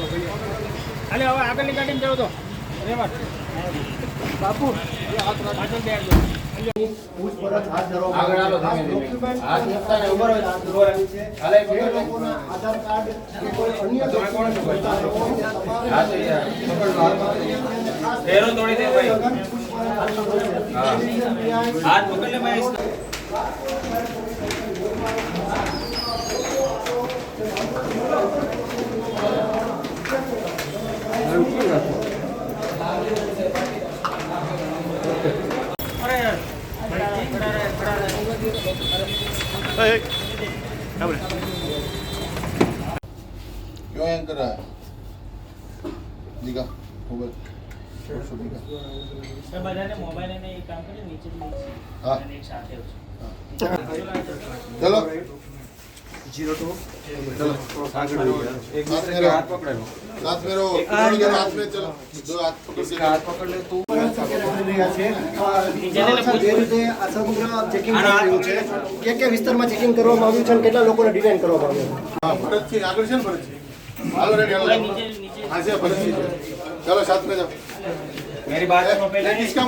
अरे अब આગળની ગાડીમાં જાવ તો રેવા બાપુ પાછળ બેઠ પૂછપરછ હાથ ધરવામાં ડોક્યુમેન્ટ હાલે લોકોના આધાર કાર્ડ કે કોઈ અન્ય ફેરો તોડી દે ભાઈ હાથ પકડ લે ભાઈ क्यों हैंग कर रहा है? दिखा मोबाइल दिखा સર બધાને મોબાઈલ અને એક કામ કરે નીચે हाँ અને એક સાથે चलो 02 चलो हाथ पकड़ो साथ में रहो दोनों हाथ में चलो दो हाथ पकड़ के हाथ पकड़ ले तू ચેકિંગ કે વિસ્તારમાં ચેકિંગ કરવામાં આવ્યું છે અને કેટલા લોકોને ડિટેન કરવામાં આવ્યું हाँ भरत सिंह आगे चल भरत सिंह हालो रेडी हालो નીચે નીચે हाँ से भरत सिंह चलो साथ में जाओ मेरी बात सुनो पहले किसका